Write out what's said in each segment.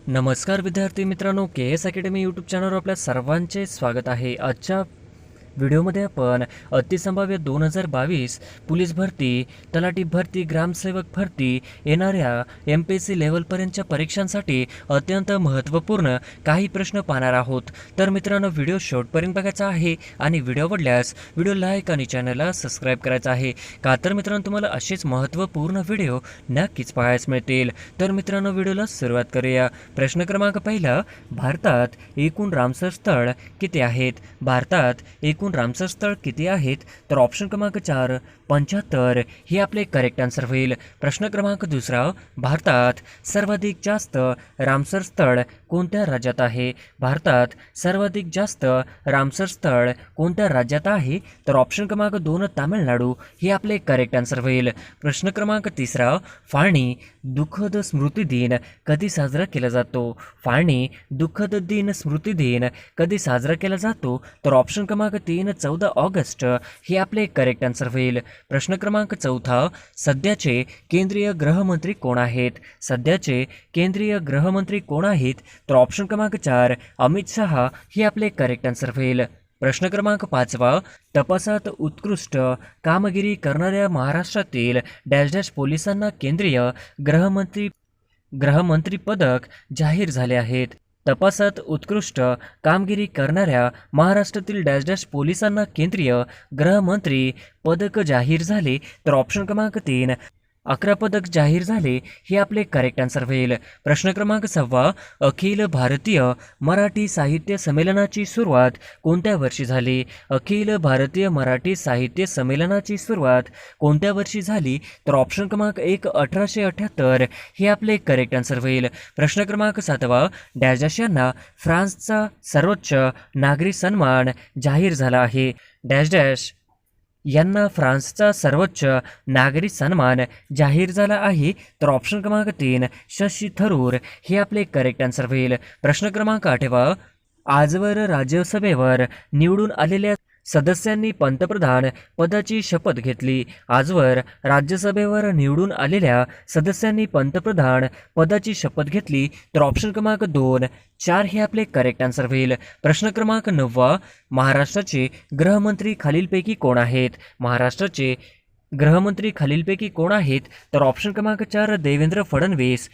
नमस्कार विद्यार्थी मित्रांनो, के एस अकॅडमी यूट्यूब चॅनलवर आपल्या सर्वांचे स्वागत आहे। आजच्या व्हिडिओमध्ये आपण अतिसंभाव्य 2022 पोलीस भरती, तलाठी भरती, ग्रामसेवक भरती येणाऱ्या MPSC लेवलपर्यंतच्या परीक्षांसाठी अत्यंत महत्त्वपूर्ण काही प्रश्न पाहणार आहोत। तर मित्रांनो, व्हिडिओ शेवटपर्यंत बघायचा आहे आणि व्हिडिओ आवडल्यास व्हिडिओ लाईक आणि चॅनलला सबस्क्राईब करायचं आहे, का तर मित्रांनो तुम्हाला असेच महत्त्वपूर्ण व्हिडिओ नक्कीच पाहायला मिळतील। तर मित्रांनो, व्हिडिओला सुरुवात करूया। प्रश्न क्रमांक पहिला, भारतात एकूण रामसर स्थळ किती आहेत? भारतात एकूण रामसर स्थळ किती आहेत? तर ऑप्शन क्रमांक 4 75 हे आपले करेक्ट आन्सर होईल। प्रश्न क्रमांक दुसरा, भारतात सर्वाधिक जास्त रामसर स्थळ कोणत्या राज्यात आहे? भारतात सर्वाधिक जास्त रामसर स्थळ कोणत्या राज्यात आहे? तर ऑप्शन क्रमांक 2 तामिळनाडू हे आपले करेक्ट आन्सर होईल। प्रश्न क्रमांक तिसरा, फाळणी दुःखद स्मृती दिन कधी साजरा केला जातो? फाळणी दुःखद दिन स्मृती दिन कधी साजरा केला जातो? तर ऑप्शन क्रमांक 3 14 ऑगस्ट हे आपले करेक्ट आन्सर होईल। प्रश्न क्रमांक चौथा, सध्याचे केंद्रीय गृहमंत्री कोण आहेत? सध्याचे केंद्रीय गृहमंत्री कोण आहेत? तर ऑप्शन क्रमांक 4 अमित शहा हे आपले करेक्ट आन्सर होईल। प्रश्न क्रमांक 5, तपासात उत्कृष्ट कामगिरी करणाऱ्या महाराष्ट्रातील डॅश डॅश पोलिसांना केंद्रीय गृहमंत्री पदक जाहीर झाले आहेत। तपासात उत्कृष्ट कामगिरी करणाऱ्या महाराष्ट्रातील डॅश डॅश पोलिसांना केंद्रीय गृहमंत्री पदक जाहीर झाले। तर ऑप्शन क्रमांक 3 11 पदक जाहीर झाले हे आपले करेक्ट आन्सर होईल। प्रश्न क्रमांक 6, अखिल भारतीय मराठी साहित्य संमेलनाची सुरुवात कोणत्या वर्षी झाली? अखिल भारतीय मराठी साहित्य संमेलनाची सुरुवात कोणत्या वर्षी झाली? तर ऑप्शन क्रमांक 1 1878 हे आपले करेक्ट आन्सर होईल। प्रश्न क्रमांक 7, डॅश डॅश यांना फ्रान्सचा सर्वोच्च नागरी सन्मान जाहीर झाला आहे। डॅश डॅश यांना फ्रान्सचा सर्वोच्च नागरी सन्मान जाहीर झाला आहे। तर ऑप्शन क्रमांक 3 शशी थरूर हे आपले करेक्ट आन्सर होईल। प्रश्न क्रमांक 8, आजवर राज्यसभेवर निवडून आलेल्या सदस्यांनी पंतप्रधान पदाची शपथ घेतली। आजवर राज्यसभेवर निवडून आलेल्या सदस्यांनी पंतप्रधान पदाची शपथ घेतली। तर ऑप्शन क्रमांक 2 4 हे आपले करेक्ट आन्सर होईल। प्रश्न क्रमांक 9, महाराष्ट्राचे गृहमंत्री खालीलपैकी कोण आहेत? महाराष्ट्राचे गृहमंत्री खालीलपैकी कोण आहेत? तर ऑप्शन क्रमांक 4 देवेंद्र फडणवीस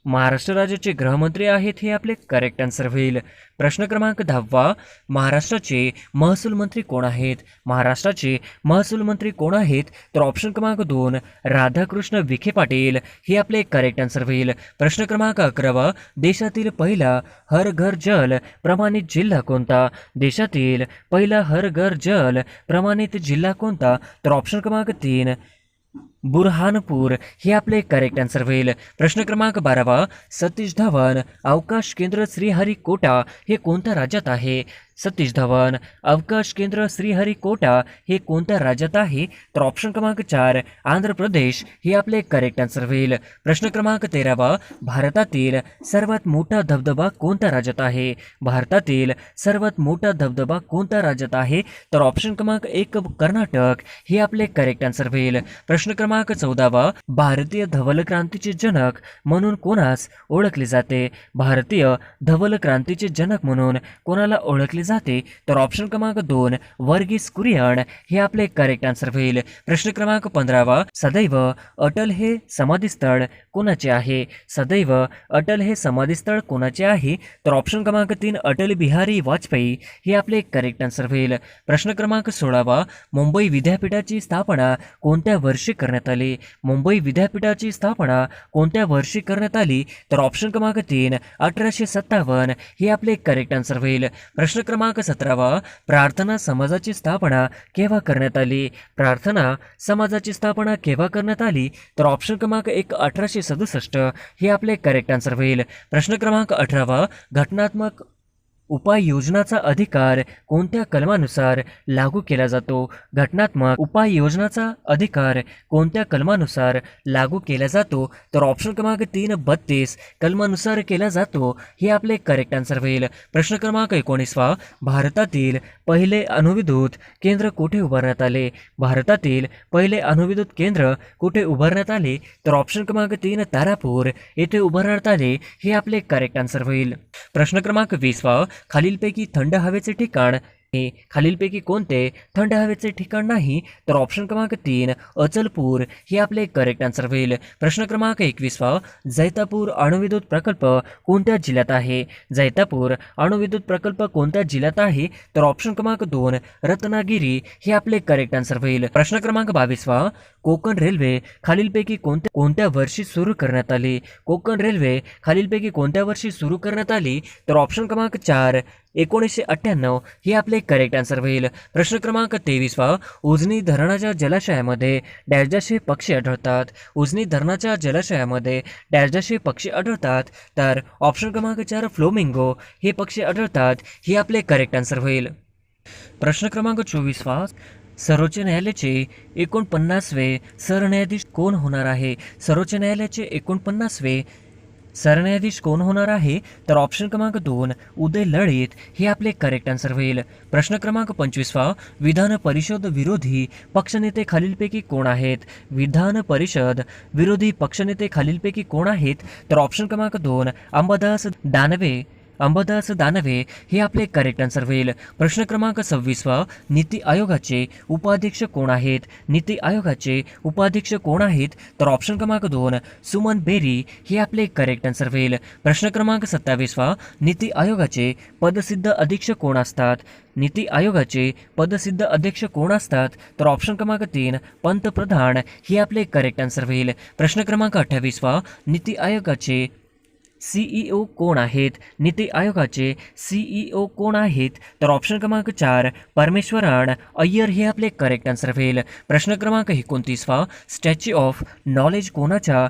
महाराष्ट्र राज्याचे गृहमंत्री आहेत हे आपले करेक्ट आन्सर होईल। प्रश्न क्रमांक 10, महाराष्ट्राचे महसूल मंत्री कोण आहेत? महाराष्ट्राचे महसूल मंत्री कोण आहेत? तर ऑप्शन क्रमांक 2 राधाकृष्ण विखे पाटील हे आपले करेक्ट आन्सर होईल। प्रश्न क्रमांक 11, देशातील पहिला हर घर जल प्रमाणित जिल्हा कोणता? देशातील पहिला हर घर जल प्रमाणित जिल्हा कोणता? तर ऑप्शन क्रमांक 3 बुरहानपूर हे आपले करेक्ट आन्सर होईल। प्रश्न क्रमांक 12, सतीश धवन अवकाश केंद्र श्रीहरिकोटा हे कोणत्या राज्यात आहे? सतीश धवन अवकाश केंद्र श्रीहरिकोटा हे कोणत्या राज्यात आहे? तर ऑप्शन क्रमांक 4 आंध्र प्रदेश हे आपले करेक्ट आन्सर होईल। प्रश्न क्रमांक 13, भारतातील सर्वात मोठा धबधबा कोणत्या राज्यात आहे? भारतातील सर्वात मोठा धबधबा कोणत्या राज्यात आहे? तर ऑप्शन क्रमांक 1 कर्नाटक हे आपले करेक्ट आन्सर होईल। प्रश्न क्रमांक 14, भारतीय धवल क्रांतीचे जनक म्हणून कोणास ओळखले जाते? भारतीय धवल क्रांतीचे जनक म्हणून कोणाला ओळखले जाते? तर ऑप्शन क्रमांक 2 वर्गीस कुरियन हे आपले करेक्ट आन्सर होईल। प्रश्न क्रमांक 15, सदैव अटल हे समाधीस्थळ कोणाचे आहे? सदैव अटल हे समाधीस्थळ कोणाचे आहे? तर ऑप्शन क्रमांक 3 अटल बिहारी वाजपेयी हे आपले करेक्ट आन्सर होईल। प्रश्न क्रमांक 16, मुंबई विद्यापीठाची स्थापना कोणत्या वर्षी करण्यात आली? मुंबई विद्यापीठाची स्थापना कोणत्या वर्षी करण्यात आली? तर ऑप्शन क्रमांक 3 1857 हे आपले करेक्ट आन्सर होईल। प्रश्न क्रमांक 17, प्रार्थना समाजाची स्थापना केव्हा करण्यात आली? प्रार्थना समाजाची स्थापना केव्हा करण्यात आली? तर ऑप्शन क्रमांक 1 1867 हे आपले करेक्ट आन्सर होईल। प्रश्न क्रमांक 18, घटनात्मक उपाययोजनाचा अधिकार कोणत्या कलमानुसार लागू केला जातो? घटनात्मक उपाययोजनाचा अधिकार कोणत्या कलमानुसार लागू केला जातो? तर ऑप्शन क्रमांक 3 32 कलमानुसार केला जातो. हे आपले करेक्ट आन्सर होईल. प्रश्न क्रमांक 19 भारतातील पहिले अणुविद्युत केंद्र कुठे उभारण्यात आले? भारतातील पहिले अणुविद्युत केंद्र कुठे उभारण्यात आले? तर ऑप्शन क्रमांक 3 तारापूर येथे उभारण्यात आले. हे आपले करेक्ट आन्सर होईल. प्रश्न क्रमांक 20 खालीलपैकी थंड हवेचे ठिकाण हे खालीलपैकी कोणते थंड हवेचे ठिकाण नाही? तर ऑप्शन क्रमांक 3 अचलपूर हे आपले करेक्ट आन्सर होईल. प्रश्न क्रमांक 21 जैतापूर अणुविद्युत प्रकल्प कोणत्या जिल्ह्यात आहे? जैतापूर अणुविद्युत प्रकल्प कोणत्या जिल्ह्यात आहे? तर ऑप्शन क्रमांक 2 रत्नागिरी हे आपले करेक्ट आन्सर होईल. प्रश्न क्रमांक 22 कोकण रेल्वे खालीलपैकी कोणत्या वर्षी सुरू करण्यात आली? कोकण रेल्वे खालीलपैकी कोणत्या वर्षी सुरू करण्यात आली? तर ऑप्शन क्रमांक 4 1998 हे आपले करेक्ट आन्सर होईल. प्रश्न क्रमांक 23 उजनी धरणाच्या जलाशयामध्ये डॅशडॅशे पक्षी आढळतात. उजनी धरणाच्या जलाशयामध्ये डॅशडॅशे पक्षी आढळतात. तर ऑप्शन क्रमांक 4 फ्लोमिंगो हे पक्षी आढळतात. हे आपले करेक्ट आन्सर होईल. प्रश्न क्रमांक 24 सर्वोच्च न्यायालयाचे 49वे सरन्यायाधीश कोण होणार आहे? सर्वोच्च न्यायालयाचे 49वे सरन्यायाधीश कोण होणार आहे? तर ऑप्शन क्रमांक 2 उदय लळित हे आपले करेक्ट आन्सर होईल. प्रश्न क्रमांक 25 विधान परिषद विरोधी पक्षनेते खालीलपैकी कोण आहेत? विधान परिषद विरोधी पक्षनेते खालीलपैकी कोण आहेत? तर ऑप्शन क्रमांक 2 अंबादास दानवे हे आपले करेक्ट आन्सर होईल. प्रश्न क्रमांक 26 नीती आयोगाचे उपाध्यक्ष कोण आहेत? नीती आयोगाचे उपाध्यक्ष कोण आहेत? तर ऑप्शन क्रमांक 2 सुमन बेरी हे आपले करेक्ट आन्सर होईल. प्रश्न क्रमांक 27 नीती आयोगाचे पदसिद्ध अध्यक्ष कोण असतात? नीती आयोगाचे पदसिद्ध अध्यक्ष कोण असतात? तर ऑप्शन क्रमांक 3 पंतप्रधान हे आपले करेक्ट आन्सर होईल. प्रश्न क्रमांक 28 नीती आयोगाचे सीईओ कोण आहेत? नीती आयोगाचे सीईओ कोण आहेत? तर ऑप्शन क्रमांक 4 परमेश्वरन अय्यर हे आपले करेक्ट आन्सर होईल. प्रश्न क्रमांक 29 स्टॅच्यू ऑफ नॉलेज कोणाच्या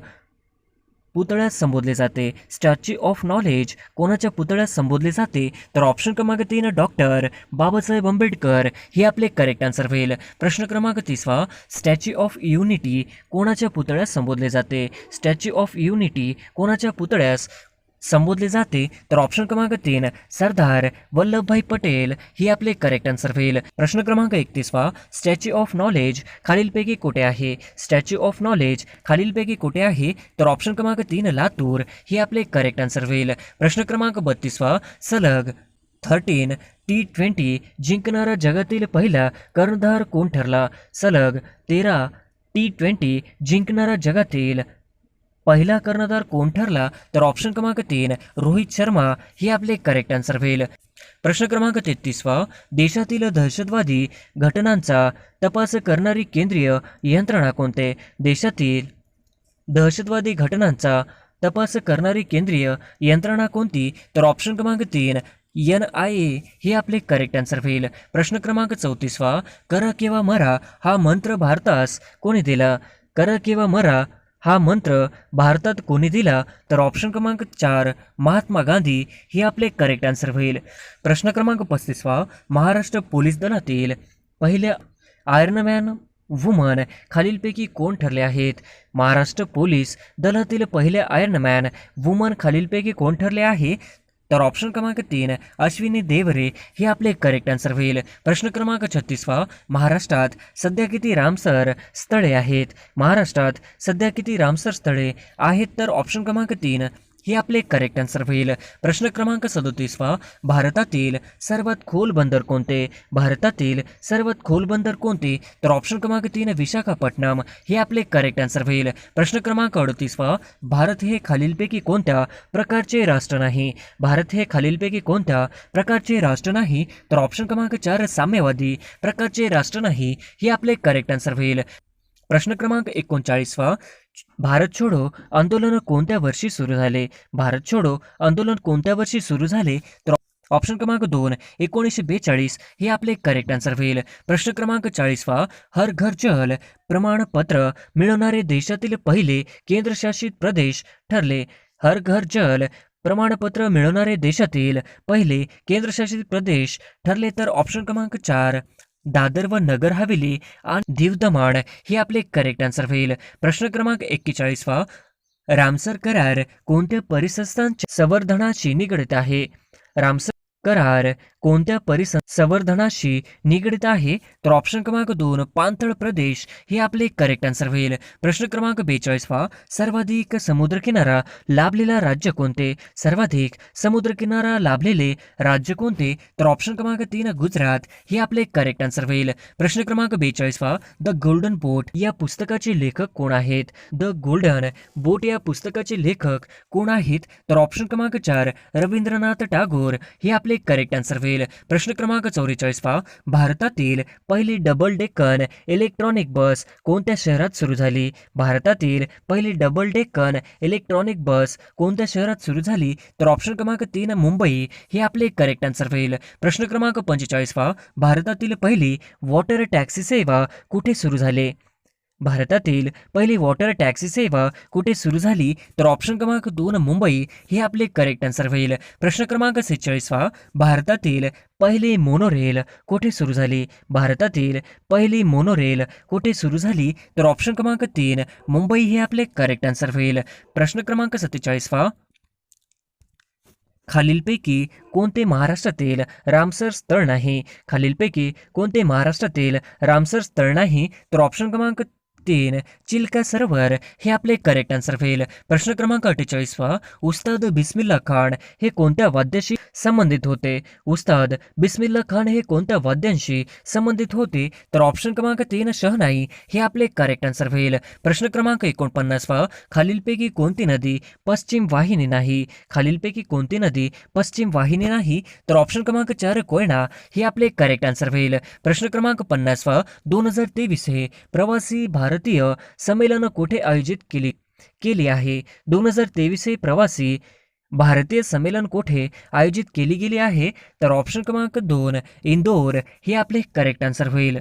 पुतळ्यास संबोधले जाते? स्टॅच्यू ऑफ नॉलेज कोणाच्या पुतळ्यास संबोधले जाते? तर ऑप्शन क्रमांक 3 डॉक्टर बाबासाहेब आंबेडकर हे आपले करेक्ट आन्सर होईल. प्रश्न क्रमांक 30 स्टॅच्यू ऑफ युनिटी कोणाच्या पुतळ्यास संबोधले जाते? स्टॅच्यू ऑफ युनिटी कोणाच्या पुतळ्यास संबोधले जाते? तर ऑप्शन क्रमांक 3 सरदार वल्लभभाई पटेल हे आपले करेक्ट आन्सर होईल. प्रश्न क्रमांक 31 स्टॅच्यू ऑफ नॉलेज खालीलपैकी कुठे आहे? स्टॅच्यू ऑफ नॉलेज खालीलपैकी कुठे आहे? तर ऑप्शन क्रमांक 3 लातूर हे आपले करेक्ट आन्सर होईल. प्रश्न क्रमांक 32 सलग 13 T20 जिंकणारा जगातील पहिला कर्णधार कोण ठरला? सलग 13 T20 जिंकणारा जगातील पहिला कर्णधार कोण ठरला? तर ऑप्शन क्रमांक 3 रोहित शर्मा हे आपले करेक्ट आन्सर होईल. प्रश्न क्रमांक 33 देशातील दहशतवादी घटनांचा तपास करणारी केंद्रीय यंत्रणा कोणते? देशातील दहशतवादी घटनांचा तपास करणारी केंद्रीय यंत्रणा कोणती? तर ऑप्शन क्रमांक 3 NIA हे आपले करेक्ट आन्सर होईल. प्रश्न क्रमांक 34 करा किंवा मरा हा मंत्र भारतास कोणी दिला? करा किंवा मरा हा मंत्र भारतात कोणी दिला? तर ऑप्शन क्रमांक 4 महात्मा गांधी हे आपले करेक्ट आन्सर होईल. प्रश्न क्रमांक 35 महाराष्ट्र पोलीस दलातील पहिल्या आयर्नमॅन वुमन खालीलपैकी कोण ठरले आहेत? महाराष्ट्र पोलीस दलातील पहिल्या आयर्नमॅन वुमन खालीलपैकी कोण ठरले आहे? तर ऑप्शन क्रमांक 3 अश्विनी देवरे हे आपले करेक्ट आन्सर होईल. प्रश्न क्रमांक 36 महाराष्ट्रात सध्या किती रामसर स्थळे आहेत? महाराष्ट्रात सध्या किती रामसर स्थळे आहेत? तर ऑप्शन क्रमांक 3 हे आपले करेक्ट आन्सर होईल. प्रश्न क्रमांक 37 भारतातील सर्वात खोल बंदर कोणते? भारतातील सर्वात खोल बंदर कोणते? तर ऑप्शन क्रमांक 3 विशाखापट्टणम हे आपले करेक्ट आन्सर होईल. प्रश्न क्रमांक 38 भारत हे खालीलपैकी कोणत्या प्रकारचे राष्ट्र नाही? भारत हे खालीलपैकी कोणत्या प्रकारचे राष्ट्र नाही? तर ऑप्शन क्रमांक 4 साम्यवादी प्रकारचे राष्ट्र नाही हे आपले करेक्ट आन्सर होईल. प्रश्न क्रमांक 39 भारत छोडो आंदोलन कोणत्या वर्षी सुरू झाले? भारत छोडो आंदोलन कोणत्या वर्षी सुरू झाले? तर ऑप्शन क्रमांक 2 1942 हे आपले करेक्ट आन्सर होईल. प्रश्न क्रमांक 40 हर घर जल प्रमाणपत्र मिळवणारे देशातील पहिले केंद्रशासित प्रदेश ठरले. हर घर जल प्रमाणपत्र मिळवणारे देशातील पहिले केंद्रशासित प्रदेश ठरले तर ऑप्शन क्रमांक 4 दादर व नगर हवेली आणि दीव दमण हे आपले करेक्ट आन्सर होईल. प्रश्न क्रमांक 41वा रामसर करार कोणत्या परिसंस्थांच्या संवर्धनाशी निगडित आहे? रामसर करार कोणत्या संवर्धनाशी निगडित आहे? तर ऑप्शन क्रमांक 2 पाणथळ प्रदेश हे आपले करेक्ट आन्सर होईल. प्रश्न क्रमांक 42वा सर्वाधिक समुद्रकिनारा लाभलेला राज्य कोणते? सर्वाधिक समुद्रकिनारा लाभलेले राज्य कोणते? तर ऑप्शन क्रमांक 3 गुजरात हे आपले करेक्ट आन्सर होईल. प्रश्न क्रमांक 42वा द गोल्डन बोट या पुस्तकाचे लेखक कोण आहेत? द गोल्डन बोट या पुस्तकाचे लेखक कोण आहेत? तर ऑप्शन क्रमांक 4 रवींद्रनाथ टागोर हे आपले करेक्ट आन्सर होईल. प्रश्न क्रमांक 44वा भारतातील पहिली डबल डेक्कन इलेक्ट्रॉनिक बस कोणत्या शहरात सुरू झाली? भारतातील पहिली डबल डेक्कन इलेक्ट्रॉनिक बस कोणत्या शहरात सुरू झाली? तर ऑप्शन क्रमांक 3 मुंबई हे आपले करेक्ट आन्सर होईल. प्रश्न क्रमांक 45वा भारतातील पहिली वॉटर टॅक्सी सेवा कुठे सुरू झाली? भारतातील पहिली वॉटर टॅक्सी सेवा कुठे सुरू झाली? तर ऑप्शन क्रमांक 2 मुंबई हे आपले करेक्ट आन्सर होईल. प्रश्न क्रमांक 46वा भारतातील पहिली मोनोरेल कुठे सुरू झाली? भारतातील पहिली मोनोरेल कुठे सुरू झाली? तर ऑप्शन क्रमांक 3 मुंबई हे आपले करेक्ट आन्सर होईल. प्रश्न क्रमांक 47वा खालीलपैकी कोणते महाराष्ट्रातील रामसर स्थळ नाही? खालीलपैकी कोणते महाराष्ट्रातील रामसर स्थळ नाही? तर ऑप्शन क्रमांक 3 चिल्का सरोवर हे आपले करेक्ट आन्सर होईल. प्रश्न क्रमांक 48वा उस्ताद बिस्मिल्ला खान हे कोणत्या वाद्याशी संबंधित होते? उस्ताद बिस्मिल्ला खान हे कोणत्या वाद्यांशी संबंधित होते? तर ऑप्शन क्रमांक 3 शहनाई हे आपले करेक्ट आन्सर होईल. प्रश्न क्रमांक 49वा खालीलपैकी कोणती नदी पश्चिम वाहिनी नाही? खालीलपैकी कोणती नदी पश्चिम वाहिनी नाही? तर ऑप्शन क्रमांक 4 कोयना हे आपले करेक्ट आन्सर होईल. प्रश्न क्रमांक 50वा 2023 हे प्रवासी भारतीय संमेलन कुठे आयोजित केली आहे? 2023 हे प्रवासी भारतीय संमेलन कुठे आयोजित केली गेली आहे? तर ऑप्शन क्रमांक 2 इंदोर हे आपले करेक्ट आन्सर होईल.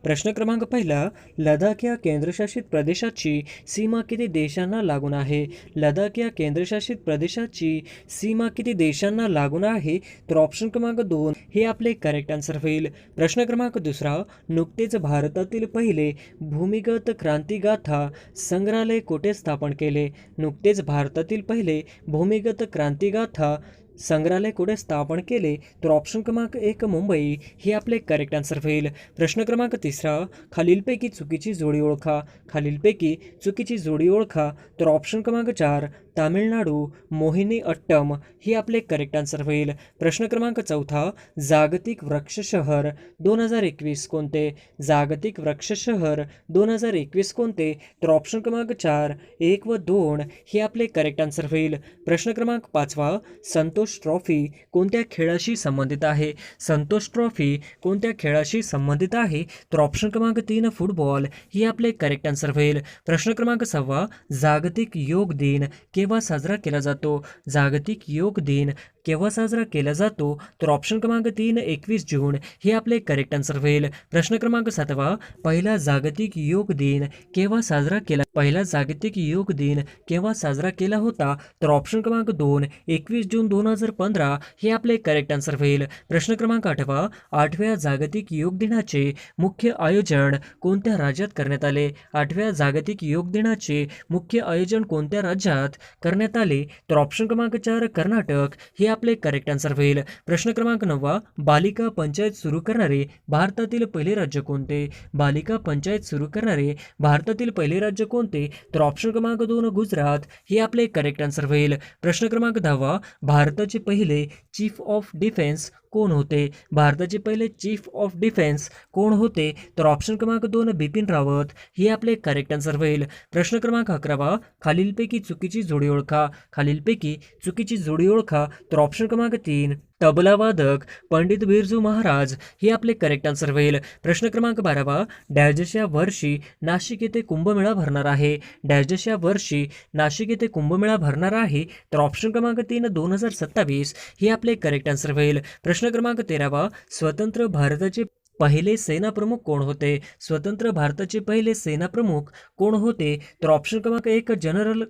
प्रश्न क्रमांक 1 लडाख या केंद्रशासित प्रदेशाची सीमा किती देशांना लागून आहे? लडाख या केंद्रशासित प्रदेशाची सीमा किती देशांना लागून आहे? तर ऑप्शन क्रमांक 2 हे आपले करेक्ट आन्सर होईल. प्रश्न क्रमांक 2 नुकतेच भारतातील पहिले भूमिगत क्रांतिगाथा संग्रहालय कुठे स्थापन केले? नुकतेच भारतातील पहिले भूमिगत क्रांतिगाथा संग्रहालय कुठे स्थापन केले? तर ऑप्शन क्रमांक 1 मुंबई हे आपले करेक्ट आन्सर होईल. प्रश्न क्रमांक 3 खालीलपैकी चुकीची जोडी ओळखा. खालीलपैकी चुकीची जोडी ओळखा. तर ऑप्शन क्रमांक 4 तामिळनाडू मोहिनी अट्टम हे आपले करेक्ट आन्सर होईल. प्रश्न क्रमांक 4 जागतिक वृक्ष शहर 2021 कोणते? जागतिक वृक्ष शहर 2021 कोणते? तर ऑप्शन क्रमांक 4 1 व 2 हे आपले करेक्ट आन्सर होईल. प्रश्न क्रमांक 5 संतोष ट्रॉफी कोणत्या खेळाशी संबंधित आहे? संतोष ट्रॉफी कोणत्या खेळाशी संबंधित आहे? तर ऑप्शन क्रमांक 3 फुटबॉल हे आपले करेक्ट आन्सर होईल. प्रश्न क्रमांक 6 जागतिक योग दिन केव्हा साजरा केला जातो? जागतिक योग दिन केव्हा साजरा केला जातो? तर ऑप्शन क्रमांक 3 21 जून हे आपले करेक्ट आन्सर होईल. प्रश्न क्रमांक 7 पहिला जागतिक योग दिन केव्हा साजरा केला? पहिला जागतिक योग दिन केव्हा साजरा केला होता? तर ऑप्शन क्रमांक 2 21 जून 2015 हे आपले करेक्ट आन्सर होईल. प्रश्न क्रमांक 8 8व्या जागतिक योग दिनाचे मुख्य आयोजन कोणत्या राज्यात करण्यात आले? 8व्या जागतिक योग दिनाचे मुख्य आयोजन कोणत्या राज्यात करण्यात आले? तर ऑप्शन क्रमांक 4 कर्नाटक हे आपले करेक्ट आन्सर होईल. प्रश्न क्रमांक 9 बालिका पंचायत सुरू करणारे भारतातील पहिले राज्य कोणते? बालिका पंचायत सुरू करणारे भारतातील पहिले राज्य कोणते? तर ऑप्शन क्रमांक 2 गुजरात हे आपले करेक्ट आन्सर होईल. प्रश्न क्रमांक 10 भारताचे पहिले चीफ ऑफ डिफेन्स कोण होते? भारताचे पहिले चीफ ऑफ डिफेन्स कोण होते? तर ऑप्शन क्रमांक 2 बिपिन रावत हे आपले करेक्ट आन्सर होईल. प्रश्न क्रमांक 11 खालीलपैकी चुकीची जोडी ओळखा. खालीलपैकी चुकीची जोडी ओळखा. तर ऑप्शन क्रमांक 3 तबला वादक पंडित बिरजू महाराज हे आपले करेक्ट आन्सर होईल. प्रश्न क्रमांक 12 डॅशच्या वर्षी नाशिक येथे कुंभमेळा भरणार आहे? डॅशच्या वर्षी नाशिक येथे कुंभमेळा भरणार आहे? तर ऑप्शन क्रमांक 3 2027 हे आपले करेक्ट आन्सर होईल. प्रश्न क्रमांक 13 स्वतंत्र भारताचे पहिले सेनाप्रमुख कोण होते? स्वतंत्र भारताचे पहिले सेनाप्रमुख कोण होते? तर ऑप्शन क्रमांक 1 जनरल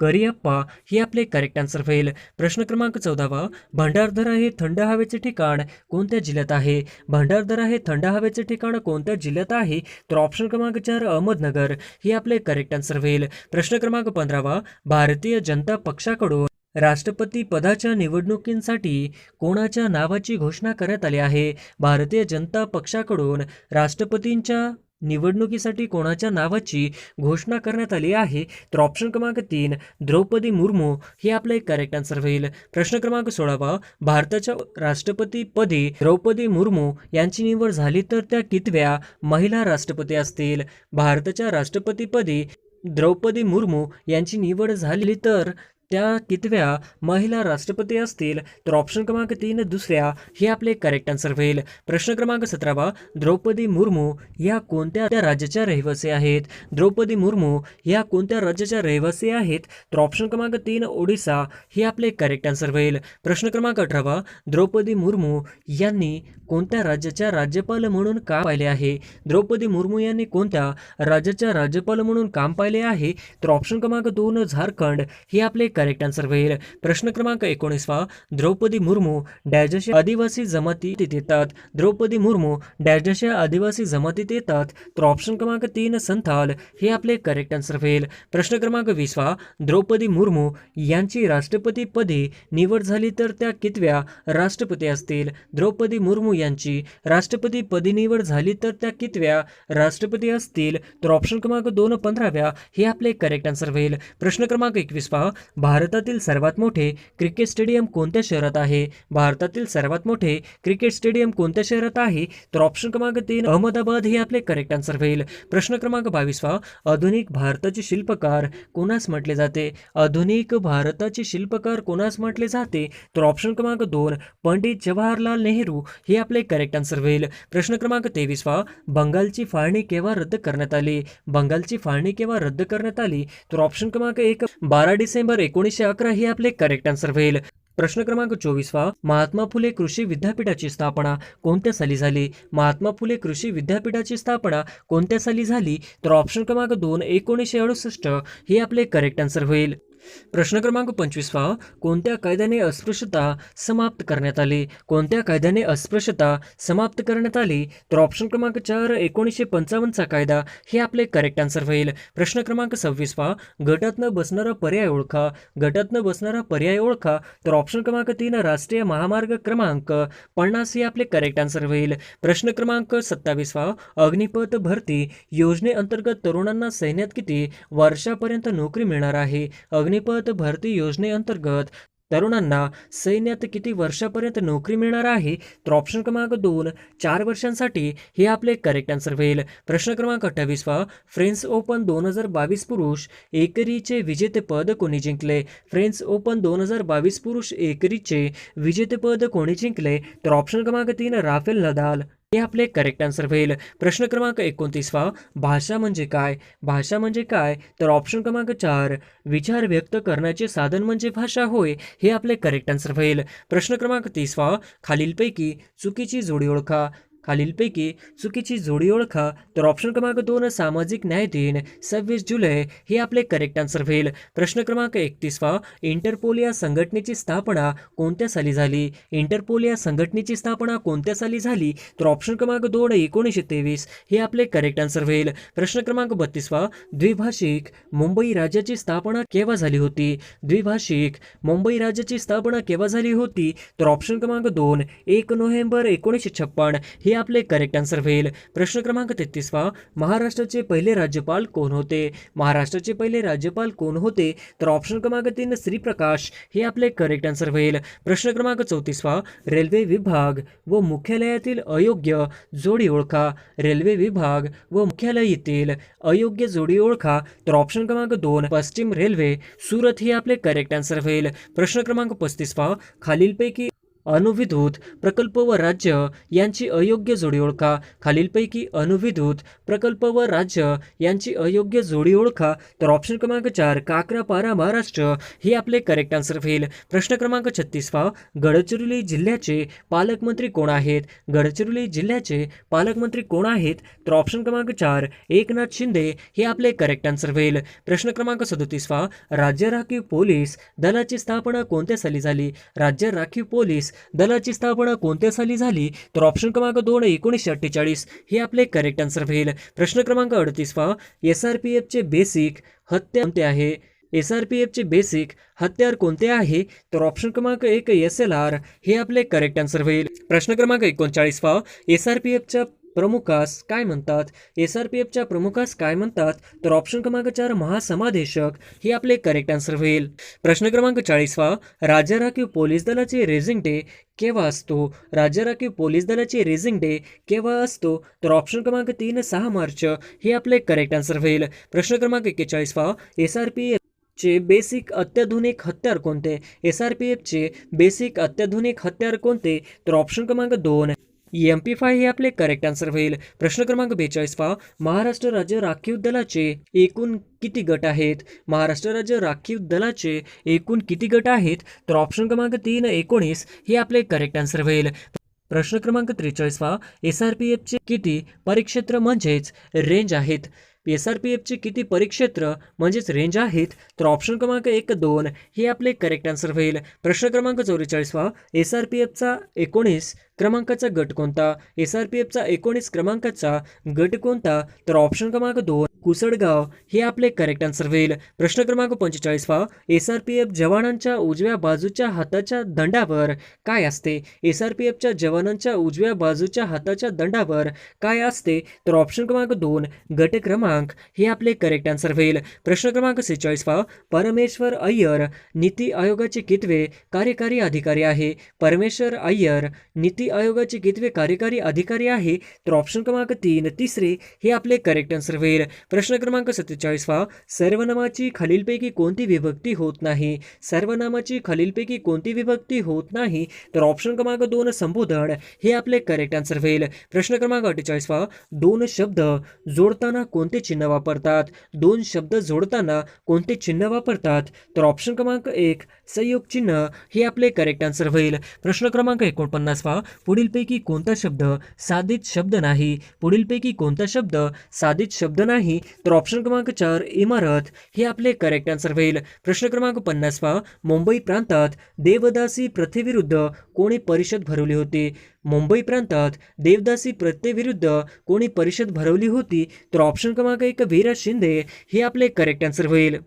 करिअप्पा हे आपले करेक्ट आन्सर होईल. प्रश्न क्रमांक 14 भंडारदरा हे थंड हवेचे ठिकाण कोणत्या जिल्ह्यात आहे? भंडारदरा हे थंड हवेचे ठिकाण कोणत्या जिल्ह्यात आहे? तर ऑप्शन क्रमांक 4 अहमदनगर हे आपले करेक्ट आन्सर होईल. प्रश्न क्रमांक 15 भारतीय जनता पक्षाकडून राष्ट्रपती पदाच्या निवडणुकीसाठी कोणाच्या नावाची घोषणा करण्यात आली आहे? भारतीय जनता पक्षाकडून राष्ट्रपतींच्या निवडणुकीसाठी कोणाच्या नावाची घोषणा करण्यात आली आहे? तर ऑप्शन क्रमांक 3 द्रौपदी मुर्मू हे आपले करेक्ट आन्सर होईल. प्रश्न क्रमांक 16 भारताच्या राष्ट्रपतीपदी द्रौपदी मुर्मू यांची निवड झाली तर त्या कितव्या महिला राष्ट्रपती असतील? भारताच्या राष्ट्रपतीपदी द्रौपदी मुर्मू यांची निवड झाली तर त्या कितव्या महिला राष्ट्रपती असतील? तर ऑप्शन क्रमांक 3 दुसऱ्या हे आपले करेक्ट आन्सर होईल. प्रश्न क्रमांक 17 द्रौपदी मुर्मू या कोणत्या राज्याच्या रहिवासी आहेत? द्रौपदी मुर्मू या कोणत्या राज्याच्या रहिवासी आहेत? तर ऑप्शन क्रमांक 3 ओडिसा हे आपले करेक्ट आन्सर होईल. प्रश्न क्रमांक 18 द्रौपदी मुर्मू यांनी कोणत्या राज्याच्या राज्यपाल म्हणून काम पाहिले आहे? द्रौपदी मुर्मू यांनी कोणत्या राज्याच्या राज्यपाल म्हणून काम पाहिले आहे? तर ऑप्शन क्रमांक 2 झारखंड हे आपले करेक्ट आन्सर होईल. प्रश्न क्रमांक 19 द्रौपदी मुर्मू डॅशच्या आदिवासी जमातीत येतात? द्रौपदी मुर्मू डॅशच्या आदिवासी जमातीत येतात? तर ऑप्शन क्रमांक 3 संथाल हे आपले करेक्ट आन्सर होईल. प्रश्न क्रमांक 20 द्रौपदी मुर्मू यांची राष्ट्रपतीपदी निवड झाली तर त्या कितव्या राष्ट्रपती असतील? द्रौपदी मुर्मू यांची राष्ट्रपतीपदी निवड झाली तर त्या कितव्या राष्ट्रपती असतील? तर ऑप्शन क्रमांक 2 15व्या हे आपले करेक्ट आन्सर होईल. प्रश्न क्रमांक 21 भारतातील सर्वात मोठे क्रिकेट स्टेडियम कोणत्या शहरात आहे? भारतातील सर्वात मोठे क्रिकेट स्टेडियम कोणत्या शहरात आहे? तर ऑप्शन क्रमांक 3 अहमदाबाद हे आपले करेक्ट आन्सर होईल. प्रश्न क्रमांक 22 आधुनिक भारताचे शिल्पकार कोणास म्हटले जाते? आधुनिक भारताचे शिल्पकार कोणास म्हटले जाते? तर ऑप्शन क्रमांक 2 पंडित जवाहरलाल नेहरू हे आपले करेक्ट आन्सर होईल. प्रश्न क्रमांक 23 बंगालची फाळणी केव्हा रद्द करण्यात आली? बंगालची फाळणी केव्हा रद्द करण्यात आली? तर ऑप्शन क्रमांक 1 12 डिसेंबर 1911 हे आपले करेक्ट आन्सर होईल. प्रश्न क्रमांक 24 महात्मा फुले कृषी विद्यापीठाची स्थापना कोणत्या साली झाली? महात्मा फुले कृषी विद्यापीठाची स्थापना कोणत्या साली झाली? तर ऑप्शन क्रमांक 2 1968 हे आपले करेक्ट आन्सर होईल. प्रश्न क्रमांक 25 कोणत्या कायद्याने अस्पृश्यता समाप्त करण्यात आली? कोणत्या कायद्याने अस्पृश्यता समाप्त करण्यात आली? तर ऑप्शन क्रमांक 4 1955 कायदा हे आपले करेक्ट आन्सर होईल. प्रश्न क्रमांक 26 गटातनं बसणारा पर्याय ओळखा. गटातनं बसणारा पर्याय ओळखा. तर ऑप्शन क्रमांक 3 राष्ट्रीय महामार्ग क्रमांक 50 हे आपले करेक्ट आन्सर होईल. प्रश्न क्रमांक 27 अग्निपथ भरती योजनेअंतर्गत तरुणांना सैन्यात किती वर्षापर्यंत नोकरी मिळणार आहे? अग्निपथ भरती योजनेअंतर्गत तरुणांना सैन्यात किती वर्षापर्यंत नोकरी मिळणार आहे? तर ऑप्शन क्रमांक 2 4 वर्षांसाठी हे आपले करेक्ट आन्सर होईल. प्रश्न क्रमांक 28 फ्रेंच ओपन 2022 पुरुष एकेरीचे विजेतेपद कोणी जिंकले? फ्रेंच ओपन 2022 पुरुष एकेरीचे विजेतेपद कोणी जिंकले? तर ऑप्शन क्रमांक 3 राफेल नदाल हे आपले करेक्ट आन्सर होईल. प्रश्न क्रमांक 29 भाषा म्हणजे काय? भाषा म्हणजे काय? तर ऑप्शन क्रमांक 4 विचार व्यक्त करण्याचे साधन म्हणजे भाषा होय हे आपले करेक्ट आन्सर होईल. प्रश्न क्रमांक 30 खालीलपैकी चुकीची जोडी ओळखा. खालीलपैकी चुकीची जोडी ओळखा. तर ऑप्शन क्रमांक 2 सामाजिक न्याय दिन 26 जुलै हे आपले करेक्ट आन्सर होईल. प्रश्न क्रमांक 31 इंटरपोल या संघटनेची स्थापना कोणत्या साली झाली? इंटरपोल या संघटनेची स्थापना कोणत्या साली झाली? तर ऑप्शन क्रमांक 2 1923 हे आपले करेक्ट आन्सर होईल. प्रश्न क्रमांक 32 द्विभाषिक मुंबई राज्याची स्थापना केव्हा झाली होती? द्विभाषिक मुंबई राज्याची स्थापना केव्हा झाली होती? तर ऑप्शन क्रमांक 2 1 नोव्हेंबर 1956 हे आपले करेक्ट आन्सर होईल. प्रश्न क्रमांक 33 महाराष्ट्राचे पहिले राज्यपाल कोण होते? महाराष्ट्राचे पहिले राज्यपाल कोण होते? तर ऑप्शन क्रमांक 3 श्रीप्रकाश हे आपले करेक्ट आन्सर होईल. प्रश्न क्रमांक 34 रेल्वे विभाग व मुख्यालयातील अयोग्य जोडी ओळखा. रेल्वे विभाग व मुख्यालयातील अयोग्य जोडी ओळखा. तर ऑप्शन क्रमांक 2 पश्चिम रेल्वे सुरत हे आपले करेक्ट आन्सर होईल. प्रश्न क्रमांक 35 खालीलपैकी अणुविद्युत प्रकल्प व राज्य यांची अयोग्य जोडी ओळखा. खालीलपैकी अणुविद्युत प्रकल्प व राज्य यांची अयोग्य जोडी ओळखा. तर ऑप्शन क्रमांक 4 काकरापारा महाराष्ट्र हे आपले करेक्ट आन्सर होईल. प्रश्न क्रमांक 36 गडचिरोली जिल्ह्याचे पालकमंत्री कोण आहेत? गडचिरोली जिल्ह्याचे पालकमंत्री कोण आहेत? तर ऑप्शन क्रमांक 4 एकनाथ शिंदे हे आपले करेक्ट आन्सर होईल. प्रश्न क्रमांक 37 राज्य राखीव पोलीस दलाची स्थापना कोणत्या साली झाली? राज्य राखीव पोलीस दलाची स्थापना कोणत्या साली झाली? तर ऑप्शन क्रमांक 2 1948 हे आपले करेक्ट आन्सर होईल. प्रश्न क्रमांक 38 SRPF चे बेसिक हत्यार कोणते आहे? SRPF चे बेसिक हत्यार कोणते आहे? तर ऑप्शन क्रमांक 1 SLR हे आपले करेक्ट आन्सर होईल. प्रश्न क्रमांक 39 SRPFच्या प्रमुखास काय म्हणतात? SRPFच्या प्रमुखास काय म्हणतात? तर ऑप्शन क्रमांक 4 महासमादेशक हे आपले करेक्ट आन्सर होईल. प्रश्न क्रमांक 40 राज्य राखीव पोलीस दलाचे रेझिंग डे केव्हा असतो? राज्य राखीव पोलीस दलाचे रेझिंग डे केव्हा असतो? तर ऑप्शन क्रमांक 3 6 मार्च हे आपले करेक्ट आन्सर होईल. प्रश्न क्रमांक 41 SRPF चे बेसिक अत्याधुनिक हत्यार कोणते? SRPF चे बेसिक अत्याधुनिक हत्यार कोणते? तर ऑप्शन क्रमांक 2 MP5 हे आपले करेक्ट आन्सर होईल. प्रश्न क्रमांक 42 महाराष्ट्र राज्य राखीव दलाचे एकूण किती गट आहेत? महाराष्ट्र राज्य राखीव दलाचे एकूण किती गट आहेत? तर ऑप्शन क्रमांक 3 19 हे आपले करेक्ट आन्सर होईल. प्रश्न क्रमांक 43 SRPF चे किती परिक्षेत्र म्हणजेच रेंज आहेत? SRPF चे किती परिक्षेत्र म्हणजेच रेंज आहेत? तर ऑप्शन क्रमांक 1 2 हे आपले करेक्ट आन्सर होईल. प्रश्न क्रमांक 44 SRPFचा 19 क्रमांकाचा गट कोणता? SRPFचा 19 क्रमांकाचा गट कोणता? तर ऑप्शन क्रमांक 2 कुसडगाव हे आपले करेक्ट आन्सर होईल. प्रश्न क्रमांक 45 SRPF जवानांच्या उजव्या बाजूच्या हाताच्या दंडावर काय असते? SRPFच्या जवानांच्या उजव्या बाजूच्या हाताच्या दंडावर काय असते? तर ऑप्शन क्रमांक 2 गट क्रमांक हे आपले करेक्ट आन्सर होईल. प्रश्न क्रमांक 46 परमेश्वर अय्यर नीती आयोगाचे कितवे कार्यकारी अधिकारी आहे? परमेश्वर अय्यर नीती आयोगाचे कितवे कार्यकारी अधिकारी आहे? तर ऑप्शन क्रमांक 3 तिसरे हे आपले करेक्ट आन्सर होईल. प्रश्न क्रमांक 47 सर्वनामाची खालीलपैकी कोणती विभक्ती होत नाही? सर्वनामाची खालीलपैकी कोणती विभक्ती होत नाही? तर ऑप्शन क्रमांक 2 संबोधन हे आपले करेक्ट आन्सर होईल. प्रश्न क्रमांक 48 दोन शब्द जोडताना कोणते चिन्ह वापरतात? दोन शब्द जोडताना कोणते चिन्ह वापरतात? तर ऑप्शन क्रमांक 1 संयोग चिन्ह हे आपले करेक्ट आन्सर होईल. प्रश्न क्रमांक 49 पुढीलपैकी कोणता शब्द साधित शब्द नाही? पुढीलपैकी कोणता शब्द साधित शब्द नाही? तर ऑप्शन क्रमांक 4 इमारत हे आपले करेक्ट आन्सर होईल. प्रश्न क्रमांक 50 मुंबई प्रांतात देवदासी प्रथेविरुद्ध कोणी परिषद भरवली होती? मुंबई प्रांतात देवदासी प्रथेविरुद्ध कोणी परिषद भरवली होती? तर ऑप्शन क्रमांक 1 विराज शिंदे हे आपले करेक्ट आन्सर होईल.